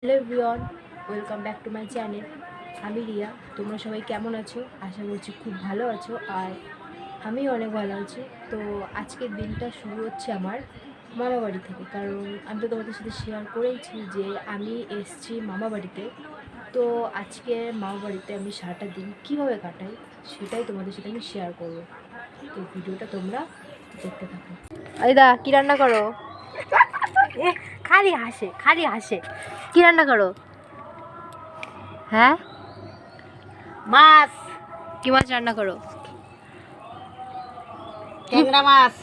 Hello everyone, welcome back to my channel. আমি রিয়া। তোমরা সবাই কেমন আছো? আশা করছি খুব ভালো আছো, আর আমি অনেক ভালো আছি। তো আজকের দিনটা শুরু হচ্ছে আমার মামা বাড়ি থেকে, কারণ আমি তো তোমাদের সাথে শেয়ার করেইছি যে আমি এসছি মামা বাড়িতে। তো আজকে মামা বাড়িতে আমি সারাটা দিন কীভাবে কাটাই সেটাই তোমাদের সাথে আমি শেয়ার করবো। তো ভিডিওটা তোমরা দেখতে থাকো। আইদা, কী রান্না করো? খালি হাসে খালি হাসে। কি রান্না করো? হ্যাঁ, মাছ। কি মাছ রান্না করো? ট্যাংরা মাছ,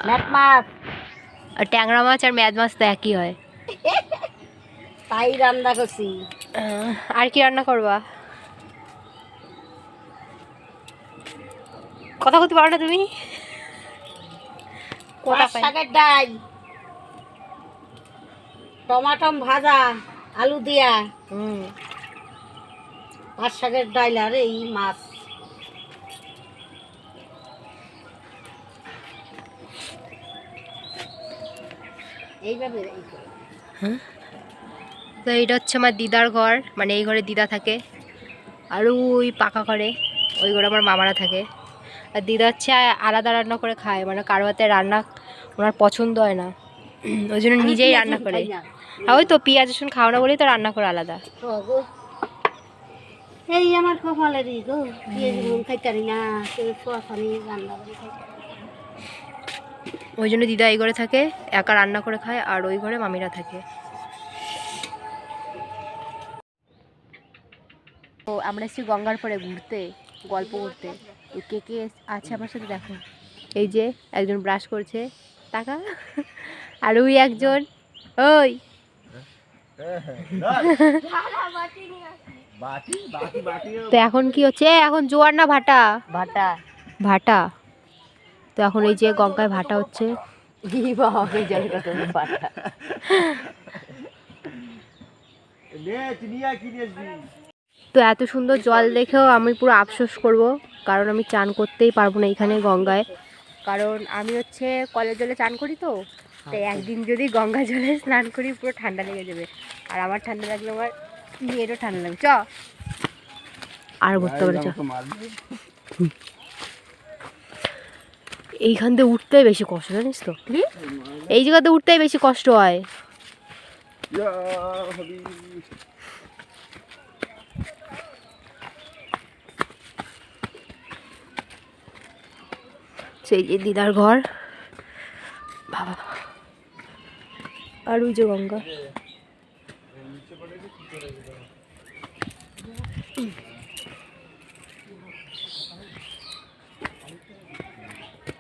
ম্যাট মাছ। আর ট্যাংরা মাছ আর ম্যাদ মাছ তো একই হয়। তাই রান্না করছি। আর কি রান্না করবা? কথা বলতে পারো না তুমি? পাঁচ শাকের ডাল, টমাটম ভাজা, আলু দিয়া। পাঁচ শাকের ডাল আর এই মাছ। এইভাবে তো এইটা হচ্ছে আমার দিদার ঘর, মানে এই ঘরে দিদা থাকে, আর ওই পাকা ঘরে ওই ঘরে আমার মামারা থাকে। আর দিদা হচ্ছে আলাদা রান্না করে খায়, মানে কারো হাতে রান্না ওনার পছন্দ হয় না, ওই জন্য নিজেই রান্না করে। আর ওই তো পেঁয়াজ রসুন খাও না বলেই তো রান্না করে আলাদা। এই আমার কপালেরই গো, পেঁয়াজ রসুন খাইতারি না, রান্না করে খাই। ওই জন্য দিদা এই ঘরে থাকে, একা রান্না করে খায়, আর ওই ঘরে মামিরা থাকে। তো আমরা এসেছি গঙ্গার পরে ঘুরতে, গল্প করতে। কে কে আছে আমার সাথে দেখো। এই যে একজন ব্রাশ করছে, টাকা। আর ওই একজন, ওই তো এখন কি হচ্ছে? এখন জোয়ার না ভাটা? ভাটা ভাটা। তো এখন এই যে গঙ্গায় ভাটা হচ্ছে। তো এত সুন্দর জল দেখেও আমি পুরো আফসোস করব, কারণ আমি চান করতেই পারবো না এখানে গঙ্গায়। কারণ আমি হচ্ছে কলের জলে চান করি, তো তাই একদিন যদি গঙ্গা জলে স্নান করি পুরো ঠান্ডা লেগে যাবে। আর আমার ঠান্ডা লাগলে আমার মেয়েরও ঠান্ডা লাগবে। চ আর ঘুরতে পারে, চ। এইখান থেকে উঠতেই বেশি কষ্ট, জানিস তো? এই জায়গাতে উঠতেই বেশি কষ্ট হয়। সেই যে দিদার ঘর, বাবা, আর ওই যে গঙ্গা।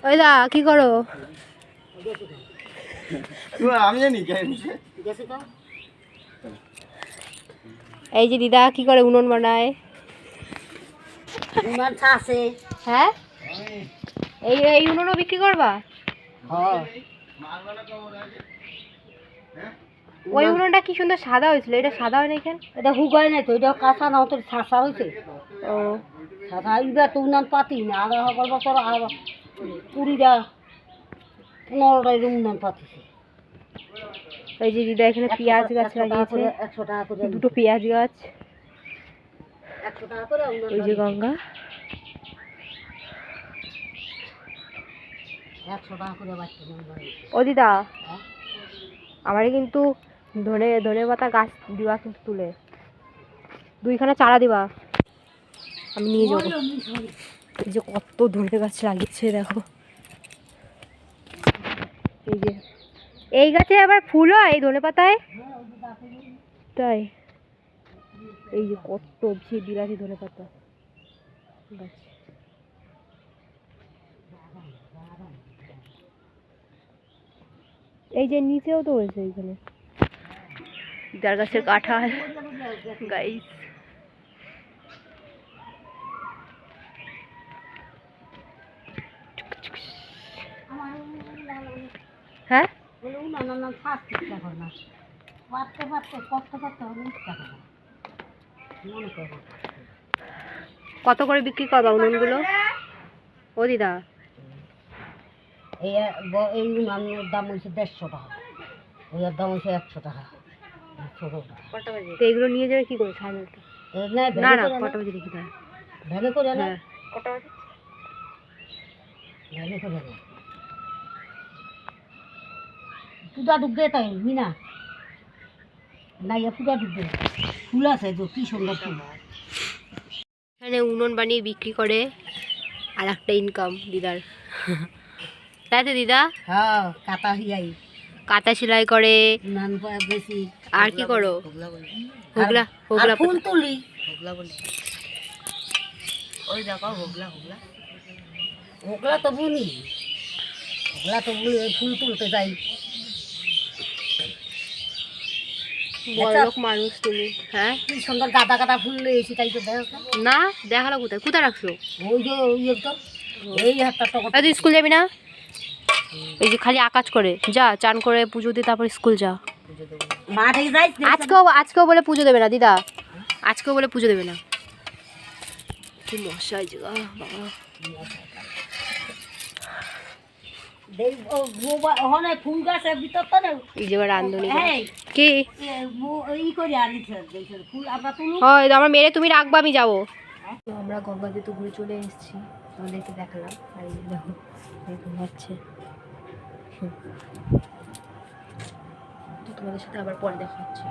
ওই দা, কি করো? এই যে দিদা কি করে, উনুন বানায়। হ্যাঁ, এই এই উনুনও বিক্রি করবা? ওই উনুনটা কি সুন্দর সাদা হয়েছিল, এটা সাদা হয় না কেন? এটা হুগায় নাই তো, এটা কাঁচা না, তো ছাঁচা হয়েছে। ও, ছাঁচা এইবার তো উনান পাতি না, আর সকল বছর আর 20টা 15টায় উনান পাতিছে। এই যে দিদা এখানে পেঁয়াজ গাছ লাগিয়েছে, 100 টাকা করে, দুটো পেঁয়াজ গাছ। 100 টাকা করে। ওই যে গঙ্গা, 100 টাকা করে বাচ্চা। ও দিদা, আমারে কিন্তু ধনে ধনে পাতা গাছ দিবা, কিন্তু তুলে 2খানা চারা দিবা, আমি নিয়ে যাবো। এই যে কত ধনে গাছ লাগিয়েছে দেখো। এই যে এই গাছে আবার ফুল হয় এই ধনে পাতায়, তাই। এই যে কত বেশি বিলাতি ধনে পাতা গাছ। এই যে নিচেও তো হয়েছে এইখানে যার গাছের কাঁঠাল, গাইস। হ্যাঁ, কত করে বিক্রি করবা উনুনগুলো? ও দিদা, এই উনানের দাম হচ্ছে 150 টাকা, ওই দাম হচ্ছে 100 টাকা। কটা বাজে? তো এগুলো নিয়ে যাবে কি করে সাড়ে 9টা? না না কটা বাজে দেখি তাহলে। ভ্যানে করে না হ্যাঁ কটা বাজে? ভ্যানে করে না পূজা ডুববে তাই মিনা না ইয়া পূজা ডুববে ফুল আছে তো কি সুন্দর ফুল এখানে উনুন বানিয়ে বিক্রি করে, আর একটা ইনকাম দিদার। তাই তো দিদা? হ্যাঁ কাটা হিয়াই কাঁথা সেলাই করে। নান বেশি আর কি করো? হোগলা আর হোগলা ফুল তুলি ওই দেখো হোগলা হোগলা। ওগুলা তো বুনি ওই ফুল তুলতে যাই বড়লোক মানুষ তুমি। হ্যাঁ কি সুন্দর গাদা গাদা ফুল লয়েছি তাই তো দেখো না দেখালো কোথায় কোথায় রাখছো? ওই যে ওই তো এই হাতটা টক তুই স্কুল যাবি না? এই যে খালি আকাজ করে যা, চান করে পুজো দিয়ে তারপর স্কুল যা। মাঠে যাই আজকেও বলে পুজো দেবে না দিদা, আজকেও বলে পুজো দেবে না। কি মশা হয়েছে গো বাবা। ওখানে ফুল গাছের ভিতর তো না এই যে রান্ধনি এই কি ই করে আনিছে ফুল আমরা তুলু হয় আমার মেরে তুমি রাখবা, আমি যাবো। তো আমরা গঙ্গাতে তো ঘুরে চলে এসেছি, তোমাদেরকে দেখালাম। আর এই দেখো ঘুমাচ্ছে। তো তোমাদের সাথে আবার পরে দেখা হচ্ছে।